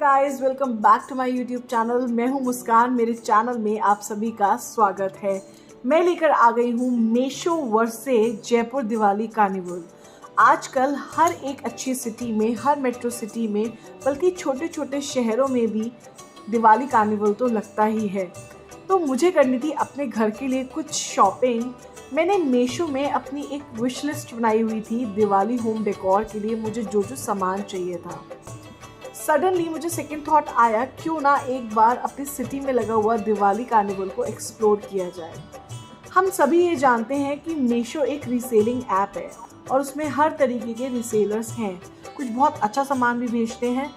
Guys, welcome back to my YouTube channel. मैं हूं मुस्कान। मेरे चैनल में आप सभी का स्वागत है। मैं लेकर आ गई हूं मीशो वर्से जयपुर दिवाली कार्निवल। आजकल हर एक अच्छी सिटी में, हर मेट्रो सिटी में, बल्कि छोटे छोटे शहरों में भी दिवाली कार्निवल तो लगता ही है। तो मुझे करनी थी अपने घर के लिए कुछ शॉपिंग। मैंने मीशो में अपनी एक विश लिस्ट बनाई हुई थी दिवाली होम डेकोर के लिए, मुझे जो जो सामान चाहिए था। सडनली मुझे सेकंड थॉट आया, क्यों ना एक बार अपनी सिटी में लगा हुआ दिवाली कार्निवल को एक्सप्लोर किया जाए। हम सभी ये जानते हैं कि मीशो एक रीसेलिंग ऐप है और उसमें हर तरीके के रीसेलर्स हैं। कुछ बहुत अच्छा सामान भी बेचते हैं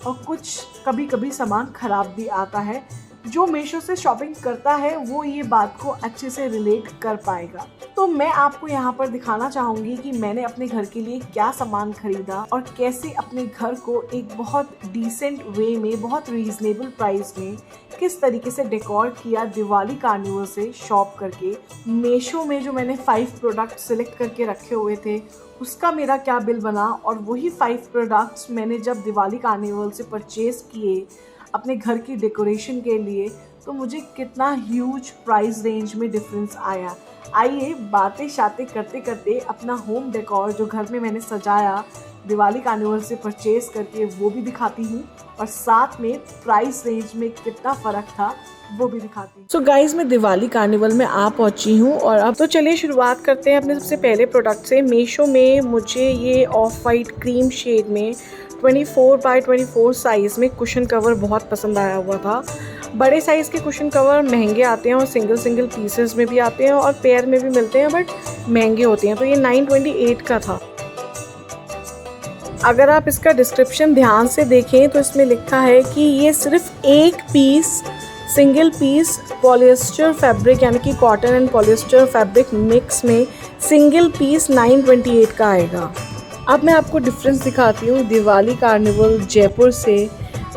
और कुछ कभी कभी सामान ख़राब भी आता है। जो मीशो से शॉपिंग करता है वो ये बात को अच्छे से रिलेट कर पाएगा। तो मैं आपको यहाँ पर दिखाना चाहूँगी कि मैंने अपने घर के लिए क्या सामान खरीदा और कैसे अपने घर को एक बहुत डिसेंट वे में, बहुत रीजनेबल प्राइस में किस तरीके से डेकोर किया दिवाली कार्निवल से शॉप करके। मीशो में जो मैंने 5 प्रोडक्ट सिलेक्ट करके रखे हुए थे उसका मेरा क्या बिल बना, और वही 5 प्रोडक्ट्स मैंने जब दिवाली कार्निवल से परचेज़ किए अपने घर की डेकोरेशन के लिए, तो मुझे कितना ह्यूज प्राइस रेंज में डिफरेंस आया। आइए बातें शातें करते करते अपना होम डेकोर जो घर में मैंने सजाया दिवाली कार्निवल से परचेज़ करके वो भी दिखाती हूँ, और साथ में प्राइस रेंज में कितना फ़र्क था वो भी दिखाती हूँ। सो गाइज, मैं दिवाली कार्निवल में आ पहुँची हूँ और अब तो चलिए शुरुआत करते हैं अपने सबसे पहले प्रोडक्ट से। मीशो में मुझे ये ऑफ वाइट क्रीम शेड में 24x24 साइज़ में कुशन कवर बहुत पसंद आया हुआ था। बड़े साइज़ के कुशन कवर महंगे आते हैं और सिंगल पीसेस में भी आते हैं और पेयर में भी मिलते हैं, बट महंगे होते हैं। तो ये 928 का था। अगर आप इसका डिस्क्रिप्शन ध्यान से देखें तो इसमें लिखा है कि ये सिर्फ एक piece, single piece polyester fabric यानी कि cotton and polyester fabric mix में सिंगल पीस 928 का आएगा। अब मैं आपको डिफरेंस दिखाती हूँ दिवाली कार्निवल जयपुर से।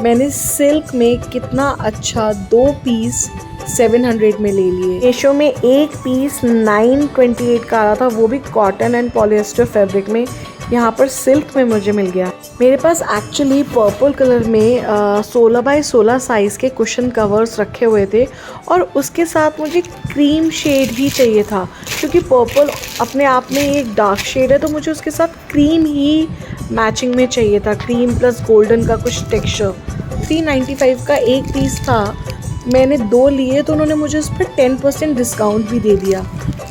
मैंने सिल्क में कितना अच्छा 2 पीस 700 में ले लिए। मीशो में एक पीस 928 का आ रहा था, वो भी कॉटन एंड पॉलिएस्टर फैब्रिक में। यहाँ पर सिल्क में मुझे मिल गया। मेरे पास एक्चुअली पर्पल कलर में 16x16 साइज़ के कुशन कवर्स रखे हुए थे और उसके साथ मुझे क्रीम शेड ही चाहिए था, क्योंकि पर्पल अपने आप में एक डार्क शेड है, तो मुझे उसके साथ क्रीम ही मैचिंग में चाहिए था। क्रीम प्लस गोल्डन का कुछ टेक्सचर। 395 का एक पीस था, मैंने 2 लिए तो उन्होंने मुझे उस पर 10% डिस्काउंट भी दे दिया।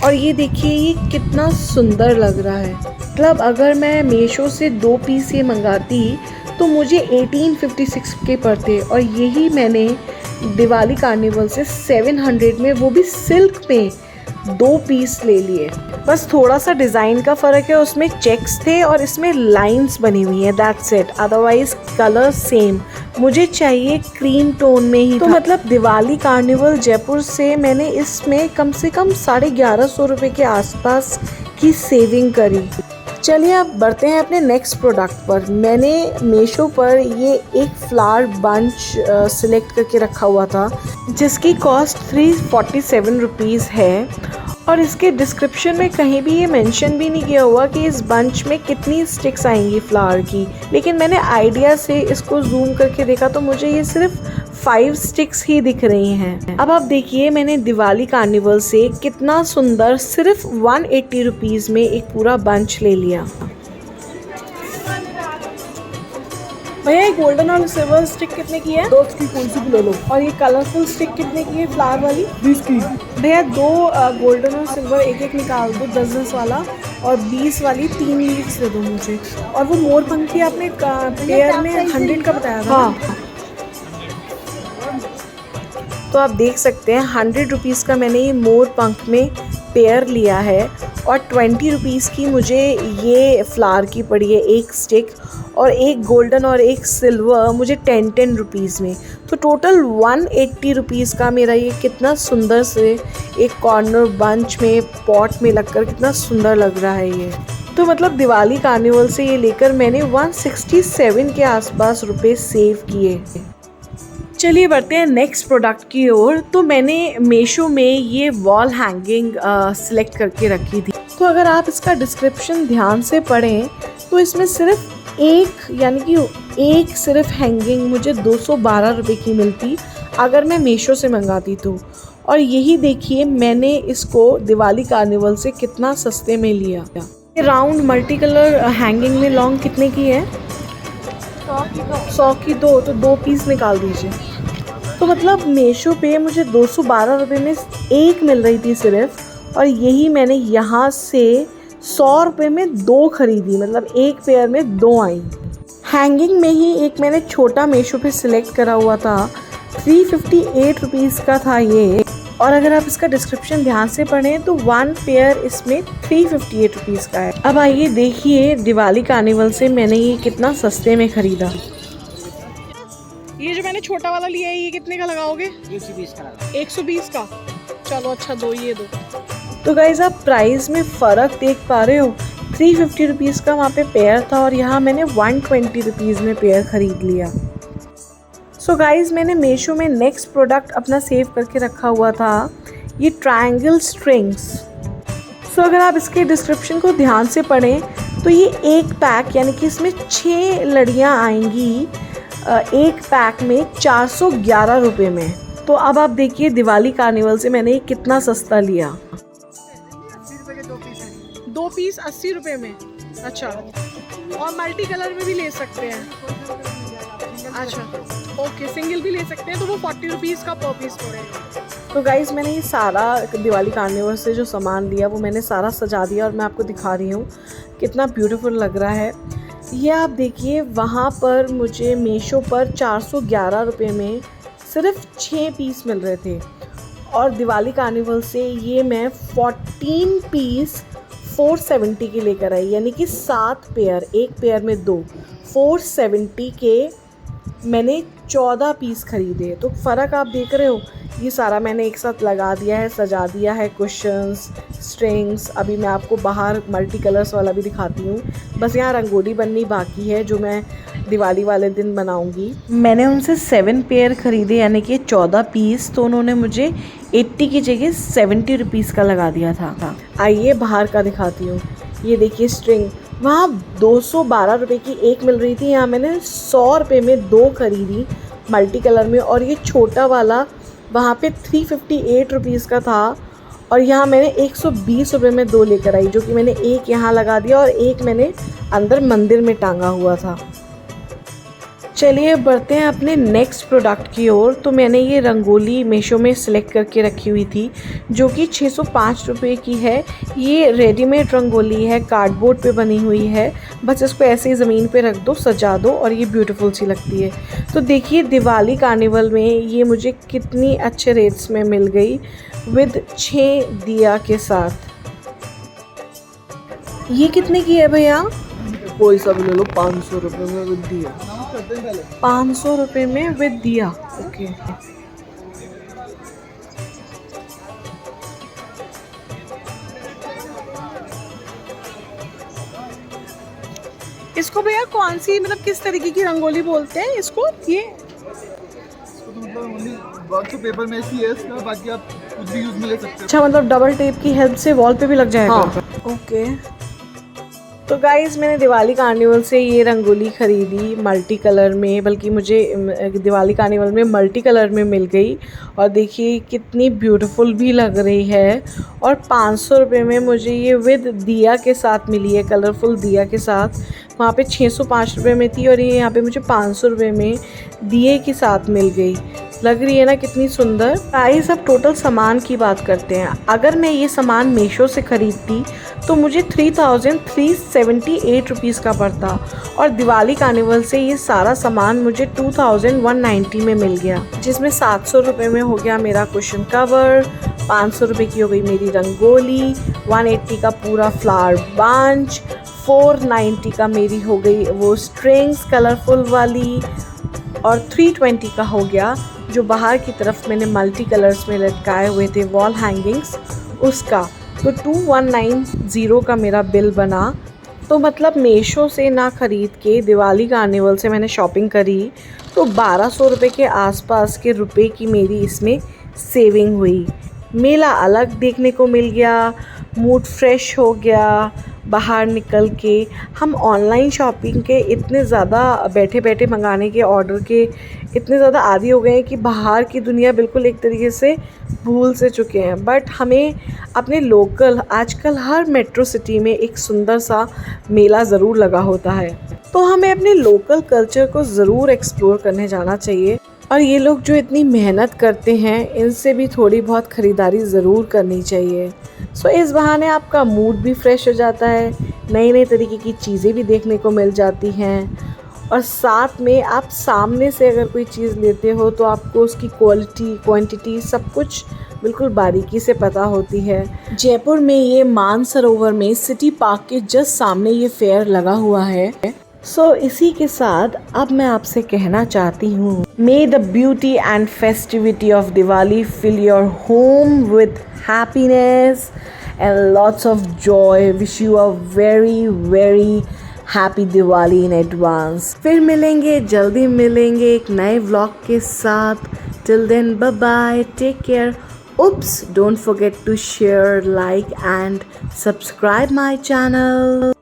और ये देखिए ये कितना सुंदर लग रहा है। मतलब अगर मैं मीशो से 2 पीस ये मंगाती तो मुझे 1856 के पड़ते, और यही मैंने दिवाली कार्निवल से 700 में, वो भी सिल्क में 2 पीस ले लिए। बस थोड़ा सा डिज़ाइन का फ़र्क है, उसमें चेक्स थे और इसमें लाइंस बनी हुई हैं, that's it. Otherwise colour same. मुझे चाहिए क्रीम टोन में ही। तो मतलब दिवाली कार्निवल जयपुर से मैंने इसमें कम से कम 1150 रुपये के आसपास की सेविंग करी। चलिए अब बढ़ते हैं अपने नेक्स्ट प्रोडक्ट पर। मैंने मीशो पर ये एक फ्लावर बंच सिलेक्ट करके रखा हुआ था जिसकी कॉस्ट 347 रुपीज़ है, और इसके डिस्क्रिप्शन में कहीं भी ये मेंशन भी नहीं किया हुआ कि इस बंच में कितनी स्टिक्स आएंगी फ्लावर की। लेकिन मैंने आइडिया से इसको जूम करके देखा तो मुझे ये सिर्फ 5 स्टिक्स ही दिख रही हैं। अब आप देखिए मैंने दिवाली कार्निवल से कितना सुंदर सिर्फ 180 रुपीज़ में एक पूरा बंच ले लिया। भैया ये गोल्डन और सिल्वर स्टिक कितने की है? 2 की कोई सी भी ले लो। और ये कलरफुल स्टिक कितने की है फ्लावर वाली? 20 की। भैया 2 गोल्डन और सिल्वर एक निकाल दो, 10 वाला, और 20 वाली 3 लीव्स दे दो मुझे। और वो मोर पंखी आपने पेयर में 100 का बताया था। हाँ। तो आप देख सकते हैं 100 रुपीज़ का मैंने ये मोर पंख में पेयर लिया है, और 20 रुपीज़ की मुझे ये फ्लावर की पड़ी है एक स्टिक, और एक गोल्डन और एक सिल्वर मुझे 10 रुपीज़ में। तो टोटल 180 रुपीज़ का मेरा ये कितना सुंदर से एक कॉर्नर बंच में पॉट में लगकर कितना सुंदर लग रहा है ये। तो मतलब दिवाली कार्निवल से ये लेकर मैंने 167 के आसपास रुपए सेव किए। चलिए बढ़ते हैं नेक्स्ट प्रोडक्ट की ओर। तो मैंने मीशो में ये वॉल हैंगिंग सिलेक्ट करके रखी थी। तो अगर आप इसका डिस्क्रिप्शन ध्यान से पढ़ें तो इसमें सिर्फ एक यानी कि एक सिर्फ हैंगिंग मुझे 212 रुपये की मिलती अगर मैं मीशो से मंगाती तो। और यही देखिए मैंने इसको दिवाली कार्निवल से कितना सस्ते में लिया। ये राउंड मल्टी कलर हैंगिंग में लॉन्ग कितने की है? 100 की दो, तो 2 पीस निकाल दीजिए। तो मतलब मीशो पे मुझे 212 रुपये में एक मिल रही थी सिर्फ, और यही मैंने यहाँ से 100 रुपये में 2 खरीदी, मतलब एक पेयर में 2 आई। हैंगिंग में ही एक मैंने छोटा मीशो पे सिलेक्ट करा हुआ था, 358 रुपीज़ का था ये। और अगर आप इसका डिस्क्रिप्शन ध्यान से पढ़ें तो 1 पेयर इसमें 358 रुपीज़ का है। अब आइए देखिए दिवाली कार्निवल से मैंने ये कितना सस्ते में ख़रीदा। ये जो मैंने छोटा वाला लिया है ये कितने का लगाओगे? 120 का लगा। 120 का? चलो अच्छा दो, ये दो। तो गाइज़ आप प्राइस में फ़र्क देख पा रहे हो, 350 रुपीज़ का वहाँ पे पेयर था और यहाँ मैंने 120 रुपीज़ में पेयर ख़रीद लिया। सो गाइज़ मैंने मीशो में नेक्स्ट प्रोडक्ट अपना सेव करके रखा हुआ था, ये ट्रायंगल स्ट्रिंग्स। सो अगर आप इसके डिस्क्रिप्शन को ध्यान से पढ़ें तो ये एक पैक यानी कि इसमें 6 लड़ियाँ आएंगी एक पैक में 411 रुपये में। तो अब आप देखिए दिवाली कार्निवल से मैंने ये कितना सस्ता लिया। 2 पीस 80 रुपये में। अच्छा, और मल्टी कलर में भी ले सकते हैं? अच्छा ओके, सिंगल भी ले सकते हैं, तो वो 40 रुपीज़ का पर पीस पड़ेगा। तो गाइज़ मैंने ये सारा दिवाली कार्निवल से जो सामान लिया वो मैंने सारा सजा दिया और मैं आपको दिखा रही हूँ कितना ब्यूटीफुल लग रहा है। ये आप देखिए वहाँ पर मुझे मीशो पर 411 रुपये में सिर्फ 6 पीस मिल रहे थे, और दिवाली कार्निवल से ये मैं 14 पीस 470 के लेकर आई, यानी कि 7 पेयर, एक पेयर में 2, 470 के मैंने 14 पीस खरीदे। तो फ़र्क आप देख रहे हो, ये सारा मैंने एक साथ लगा दिया है, सजा दिया है, कुशन्स, स्ट्रिंग्स। अभी मैं आपको बाहर मल्टी कलर्स वाला भी दिखाती हूँ, बस यहाँ रंगोली बननी बाकी है जो मैं दिवाली वाले दिन बनाऊँगी। मैंने उनसे 7 पेयर ख़रीदे यानी कि 14 पीस, तो उन्होंने मुझे 80 की जगह 70 रुपीज़ का लगा दिया था। आइए बाहर का दिखाती हूँ। ये देखिए स्ट्रिंग, वहाँ 212 रुपये की एक मिल रही थी, यहाँ मैंने 100 रुपये में 2 खरीदी मल्टी कलर में, और ये छोटा वाला वहाँ पे 358 रुपीज़ का था, और यहाँ मैंने 120 रुपये में 2 लेकर आई, जो कि मैंने एक यहाँ लगा दिया और एक मैंने अंदर मंदिर में टांगा हुआ था। चलिए बढ़ते हैं अपने नेक्स्ट प्रोडक्ट की ओर। तो मैंने ये रंगोली मीशो में सिलेक्ट करके रखी हुई थी जो कि 605 रुपये की है। ये रेडीमेड रंगोली है, कार्डबोर्ड पे बनी हुई है, बस इसको ऐसे ही ज़मीन पे रख दो, सजा दो और ये ब्यूटीफुल सी लगती है। तो देखिए दिवाली कार्निवल में ये मुझे कितनी अच्छे रेट्स में मिल गई विद 6 दिया के साथ। ये कितने की है भैया? कोई सा भी ले लो, 500 रुपये में विद दिया। 500 रुपये में विद दिया, ओके। इसको भैया कौन सी, मतलब किस तरीके की रंगोली बोलते हैं इसको? ये तो मतलब ओनली वर्क पेपर में ऐसी है इसका, बाकी आप कुछ भी यूज में ले सकते हो। अच्छा, मतलब डबल टेप की हेल्प से वॉल पे भी लग जाएगा? हाँ। ओके। तो गाइज़ मैंने दिवाली कार्निवल से ये रंगोली ख़रीदी मल्टी कलर में, बल्कि मुझे दिवाली कार्निवल में मल्टी कलर में मिल गई, और देखिए कितनी ब्यूटीफुल भी लग रही है। और 500 रुपये में मुझे ये विद दिया के साथ मिली है, कलरफुल दिया के साथ। वहाँ पे 605 रुपये में थी और ये यहाँ पे मुझे 500 रुपये में दिए के साथ मिल गई। लग रही है ना कितनी सुंदर। गाइस अब टोटल सामान की बात करते हैं। अगर मैं ये सामान मीशो से ख़रीदती तो मुझे 3378 रुपीज़ का पड़ता, और दिवाली कार्निवल से ये सारा सामान मुझे 2190 में मिल गया, जिसमें 700 रुपये में हो गया मेरा कुशन कवर, 500 रुपये की हो गई मेरी रंगोली, 180 का पूरा फ्लावर बंच, 490 का मेरी हो गई वो स्ट्रिंग्स कलरफुल वाली, और 320 का हो गया जो बाहर की तरफ मैंने मल्टी कलर्स में लटकाए हुए थे वॉल हैंगिंग्स उसका। तो 2190 का मेरा बिल बना। तो मतलब मीशो से ना ख़रीद के दिवाली कार्निवल से मैंने शॉपिंग करी तो 1200 रुपये के आसपास के रुपए की मेरी इसमें सेविंग हुई। मेला अलग देखने को मिल गया, मूड फ्रेश हो गया, बाहर निकल के हम ऑनलाइन शॉपिंग के इतने ज़्यादा बैठे बैठे मंगाने के ऑर्डर के इतने ज़्यादा आदी हो गए हैं कि बाहर की दुनिया बिल्कुल एक तरीके से भूल से चुके हैं। बट हमें अपने लोकल, आजकल हर मेट्रो सिटी में एक सुंदर सा मेला ज़रूर लगा होता है, तो हमें अपने लोकल कल्चर को ज़रूर एक्सप्लोर करने जाना चाहिए। और ये लोग जो इतनी मेहनत करते हैं, इनसे भी थोड़ी बहुत ख़रीदारी ज़रूर करनी चाहिए। सो इस बहाने आपका मूड भी फ्रेश हो जाता है, नई नई तरीके की चीज़ें भी देखने को मिल जाती हैं, और साथ में आप सामने से अगर कोई चीज़ लेते हो तो आपको उसकी क्वालिटी, क्वांटिटी सब कुछ बिल्कुल बारीकी से पता होती है। जयपुर में ये मानसरोवर में सिटी पार्क के जस्ट सामने ये फेयर लगा हुआ है। सो इसी के साथ अब मैं आपसे कहना चाहती हूँ, may the beauty and festivity of Diwali fill your home with happiness and lots of joy. Wish you a very very happy Diwali in advance. फिर मिलेंगे, जल्दी मिलेंगे एक नए व्लॉग के साथ। Till then bye bye, take care. Oops, don't forget to share, like and subscribe my channel.